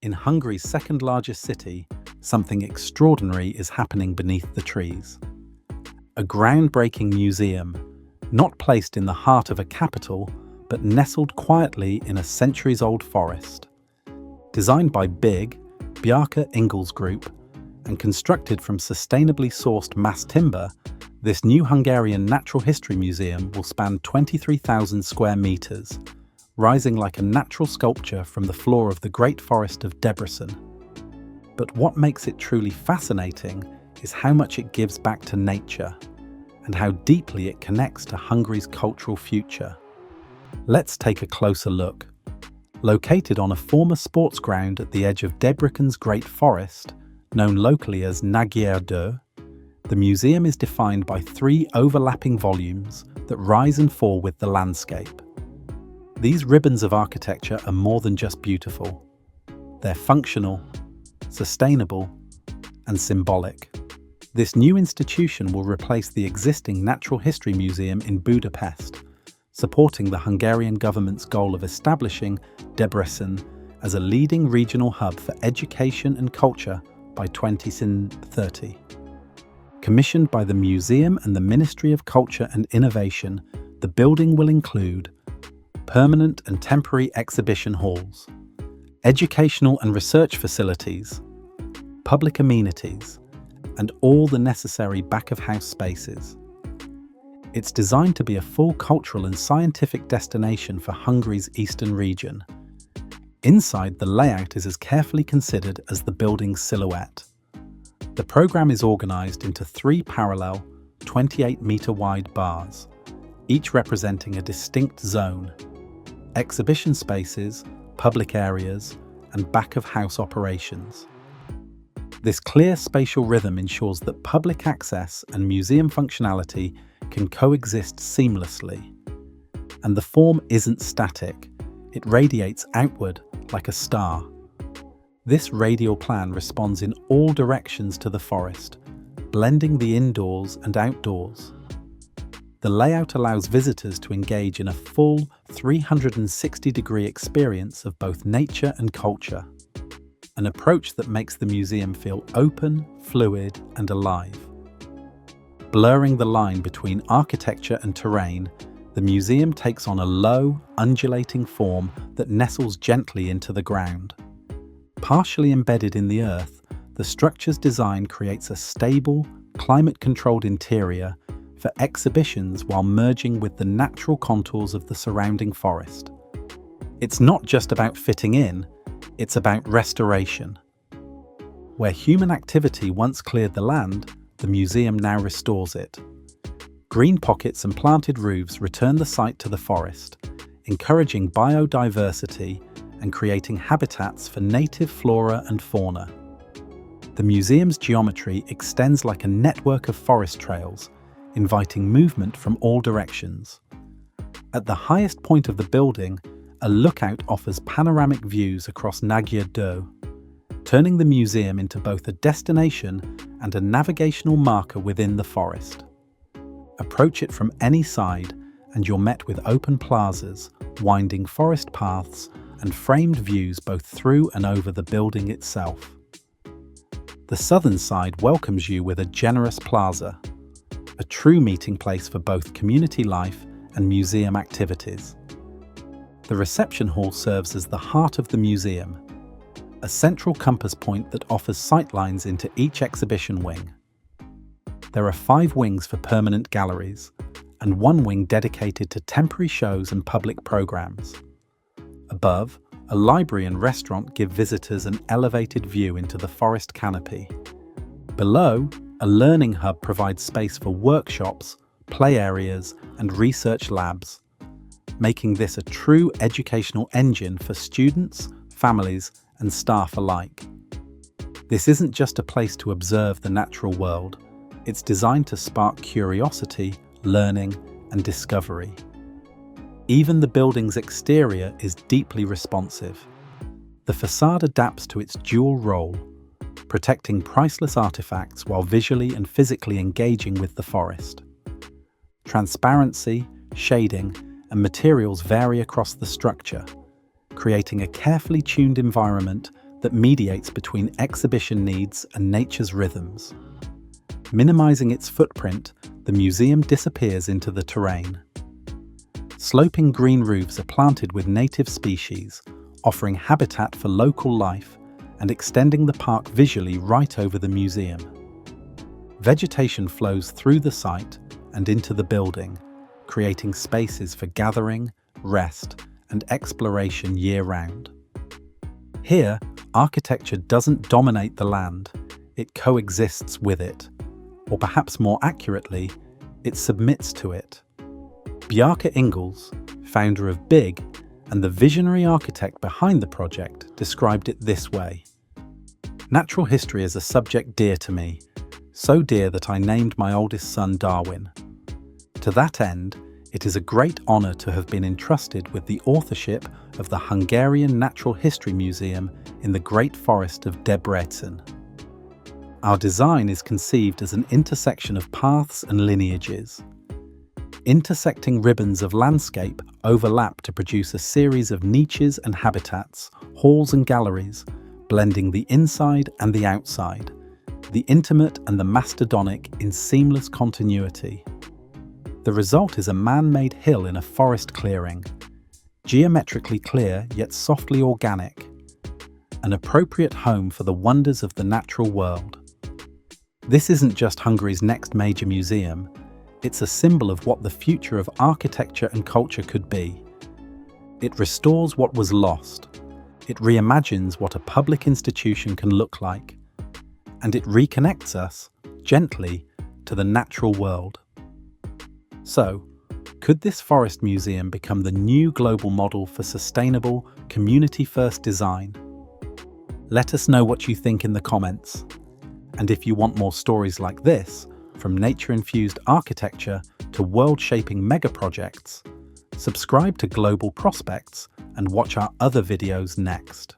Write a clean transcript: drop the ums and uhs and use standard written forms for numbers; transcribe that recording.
In Hungary's second largest city, something extraordinary is happening beneath the trees. A groundbreaking museum, not placed in the heart of a capital, but nestled quietly in a centuries-old forest. Designed by Bjarke Ingels Group and constructed from sustainably sourced mass timber, this new Hungarian natural history museum will span 23,000 square meters, rising like a natural sculpture from the floor of the great forest of Debrecen. But what makes it truly fascinating is how much it gives back to nature and how deeply it connects to Hungary's cultural future. Let's take a closer look. Located on a former sports ground at the edge of Debrecen's Great Forest, known locally as Nagyerdő, the museum is defined by 3 overlapping volumes that rise and fall with the landscape. These ribbons of architecture are more than just beautiful. They're functional, sustainable, and symbolic. This new institution will replace the existing Natural History Museum in Budapest, supporting the Hungarian government's goal of establishing Debrecen as a leading regional hub for education and culture by 2030. Commissioned by the Museum and the Ministry of Culture and Innovation, the building will include permanent and temporary exhibition halls, educational and research facilities, public amenities, and all the necessary back-of-house spaces. It's designed to be a full cultural and scientific destination for Hungary's eastern region. Inside, the layout is as carefully considered as the building's silhouette. The program is organized into 3 parallel, 28-meter-wide bars, each representing a distinct zone: exhibition spaces, public areas, and back-of-house operations. This clear spatial rhythm ensures that public access and museum functionality can coexist seamlessly. And the form isn't static, it radiates outward like a star. This radial plan responds in all directions to the forest, blending the indoors and outdoors. The layout allows visitors to engage in a full 360-degree experience of both nature and culture, an approach that makes the museum feel open, fluid, and alive. Blurring the line between architecture and terrain, the museum takes on a low, undulating form that nestles gently into the ground. Partially embedded in the earth, the structure's design creates a stable, climate-controlled interior for exhibitions while merging with the natural contours of the surrounding forest. It's not just about fitting in, it's about restoration. Where human activity once cleared the land, the museum now restores it. Green pockets and planted roofs return the site to the forest, encouraging biodiversity and creating habitats for native flora and fauna. The museum's geometry extends like a network of forest trails, inviting movement from all directions. At the highest point of the building, a lookout offers panoramic views across Nagyerdő, turning the museum into both a destination and a navigational marker within the forest. Approach it from any side, and you're met with open plazas, winding forest paths, and framed views both through and over the building itself. The southern side welcomes you with a generous plaza, a true meeting place for both community life and museum activities. The reception hall serves as the heart of the museum, a central compass point that offers sightlines into each exhibition wing. There are 5 wings for permanent galleries, and 1 wing dedicated to temporary shows and public programs. Above, a library and restaurant give visitors an elevated view into the forest canopy. Below, a learning hub provides space for workshops, play areas, and research labs, making this a true educational engine for students, families, and staff alike. This isn't just a place to observe the natural world, it's designed to spark curiosity, learning, and discovery. Even the building's exterior is deeply responsive. The facade adapts to its dual role, protecting priceless artifacts while visually and physically engaging with the forest. Transparency, shading, and materials vary across the structure, creating a carefully tuned environment that mediates between exhibition needs and nature's rhythms. Minimizing its footprint, the museum disappears into the terrain. Sloping green roofs are planted with native species, offering habitat for local life and extending the park visually right over the museum. Vegetation flows through the site and into the building, creating spaces for gathering, rest, and exploration year-round. Here, architecture doesn't dominate the land, it coexists with it. Or perhaps more accurately, it submits to it. Bjarke Ingels, founder of BIG and the visionary architect behind the project, described it this way. Natural history is a subject dear to me, so dear that I named my oldest son Darwin. To that end, it is a great honour to have been entrusted with the authorship of the Hungarian Natural History Museum in the Great Forest of Debrecen. Our design is conceived as an intersection of paths and lineages. Intersecting ribbons of landscape overlap to produce a series of niches and habitats, halls and galleries, blending the inside and the outside, the intimate and the mastodonic in seamless continuity. The result is a man-made hill in a forest clearing, geometrically clear yet softly organic, an appropriate home for the wonders of the natural world. This isn't just Hungary's next major museum, it's a symbol of what the future of architecture and culture could be. It restores what was lost, it reimagines what a public institution can look like, and it reconnects us, gently, to the natural world. So, could this forest museum become the new global model for sustainable, community-first design? Let us know what you think in the comments. And if you want more stories like this, from nature-infused architecture to world-shaping mega-projects, subscribe to Global Prospects and watch our other videos next.